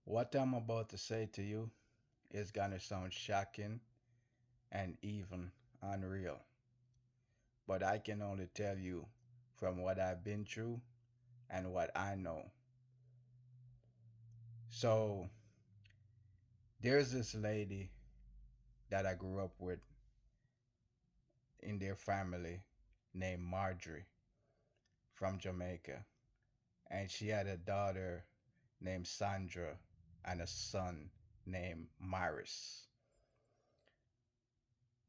What I'm about to say to you is gonna sound shocking and even unreal, but I can only tell you from what I've been through and what I know. So, there's this lady that I grew up with in their family named Marjorie from Jamaica, and she had a daughter named Sandra and a son named Maris.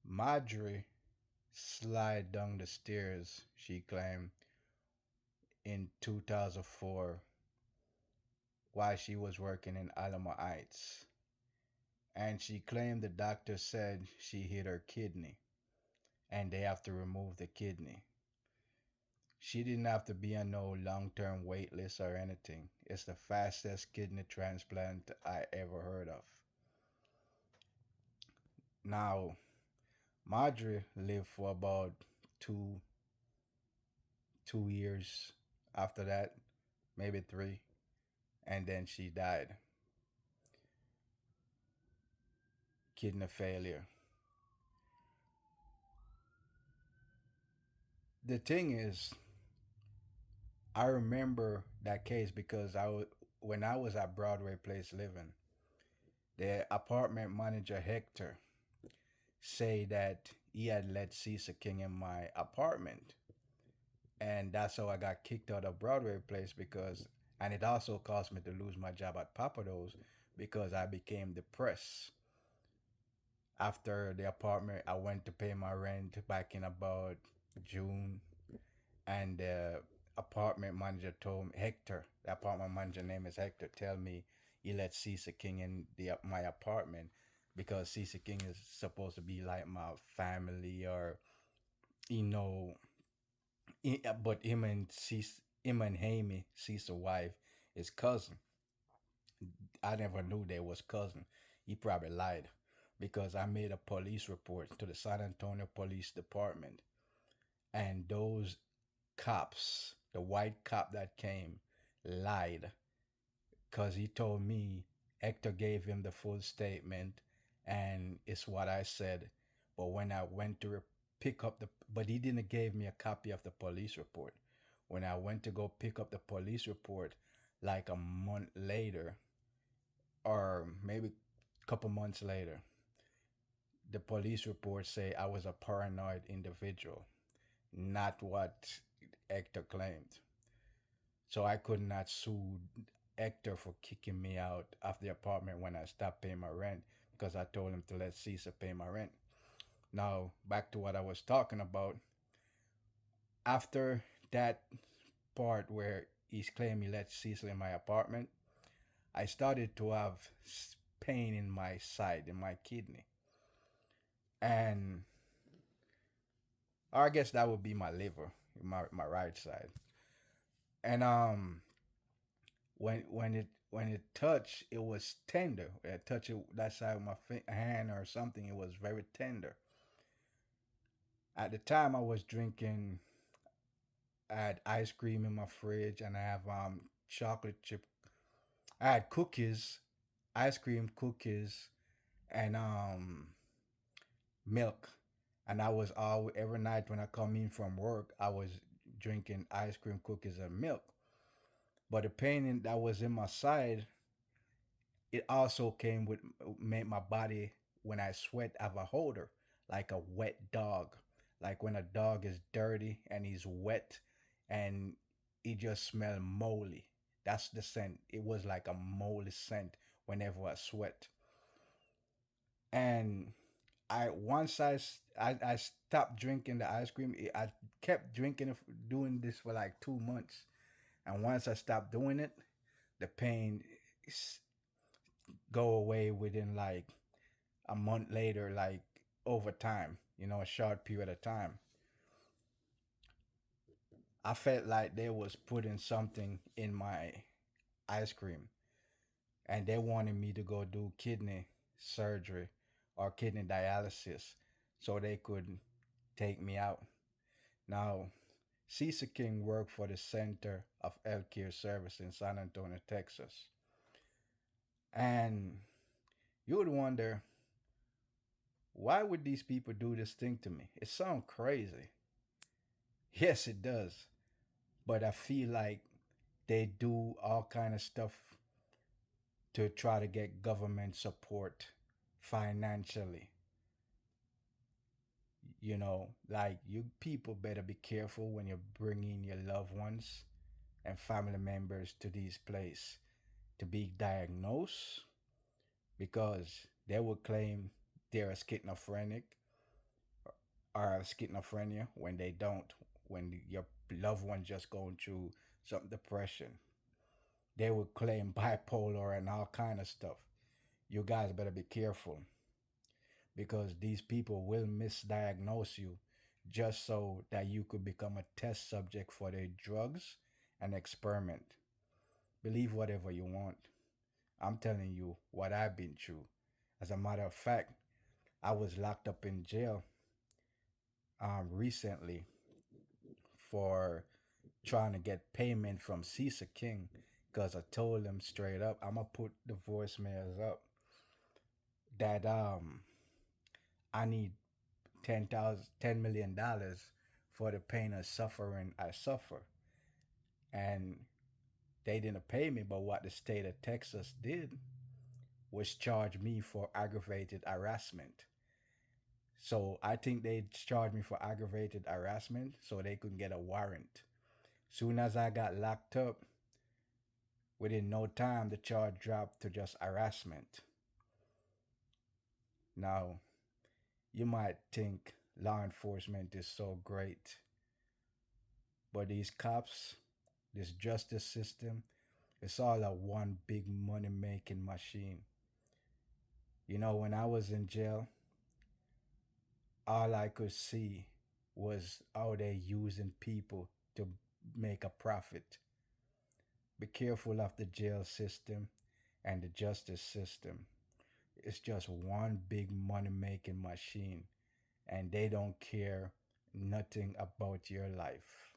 Marjorie slid down the stairs, she claimed, in 2004 while she was working in Alamo Heights. And she claimed the doctor said she hit her kidney and they have to remove the kidney. She didn't have to be on no long term wait list or anything. It's the fastest kidney transplant I ever heard of. Now, Marjorie lived for about two 2 years after that, maybe three, and then she died. Kidney failure. The thing is, I remember that case because when I was at Broadway Place living, the apartment manager Hector say that he had let Cecil King in my apartment, and that's how I got kicked out of Broadway Place and it also caused me to lose my job at Papados because I became depressed. After the apartment, I went to pay my rent back in about June, and the apartment manager told me, Hector, the apartment manager name is Hector, tell me he let Cecil King in my apartment because Cecil King is supposed to be like my family or you know, but him and Amy, Cecil's wife, is cousin. I never knew they was cousin. He probably lied because I made a police report to the San Antonio Police Department, and those cops, the white cop that came, lied because he told me Hector gave him the full statement and it's what I said. But when I went to pick up but he didn't give me a copy of the police report. When I went to go pick up the police report, like a month later, or maybe a couple months later, the police report say I was a paranoid individual, not what Hector claimed. So I could not sue Hector for kicking me out of the apartment when I stopped paying my rent because I told him to let Cesar pay my rent. Now, back to what I was talking about. After that part where he's claiming he let Cecil in my apartment, I started to have pain in my side, in my kidney. And I guess that would be my liver, my right side. And when it touched, it was tender. When I touched it that side of my hand or something, it was very tender. At the time, I was drinking. I had ice cream in my fridge, and I have chocolate chip. I had cookies, ice cream cookies, and milk. And I was all every night when I come in from work, I was drinking ice cream, cookies, and milk. But the pain that was in my side, it also came with made my body when I sweat have a odor like a wet dog. Like when a dog is dirty and he's wet and he just smell moldy. That's the scent. It was like a moldy scent whenever I sweat. And I once I stopped drinking the ice cream. I kept drinking it, doing this for like 2 months. And once I stopped doing it, the pain go away within like a month later, like over time, a short period of time. I felt like they was putting something in my ice cream and they wanted me to go do kidney surgery or kidney dialysis so they could take me out. Now, Cecil King worked for the Center of Healthcare Service in San Antonio, Texas. And you would wonder, why would these people do this thing to me? It sounds crazy. Yes, it does. But I feel like they do all kind of stuff to try to get government support financially. Like, you people better be careful when you're bringing your loved ones and family members to these places to be diagnosed, because they will claim they're a schizophrenic or schizophrenia when they don't, when your loved one just going through some depression. They will claim bipolar and all kind of stuff. You guys better be careful, because these people will misdiagnose you just so that you could become a test subject for their drugs and experiment. Believe whatever you want. I'm telling you what I've been through. As a matter of fact, I was locked up in jail recently for trying to get payment from Cecil King, because I told him straight up, I'm gonna put the voicemails up, that I need $10 million for the pain and suffering I suffer. And they didn't pay me, but what the state of Texas did was charge me for aggravated harassment. So I think they charged me for aggravated harassment so they could get a warrant. Soon as I got locked up, within no time the charge dropped to just harassment. Now, you might think law enforcement is so great, but these cops, this justice system, it's all a one big money making machine. When I was in jail, all I could see was how they using people to make a profit. Be careful of the jail system and the justice system. It's just one big money making machine, and they don't care nothing about your life.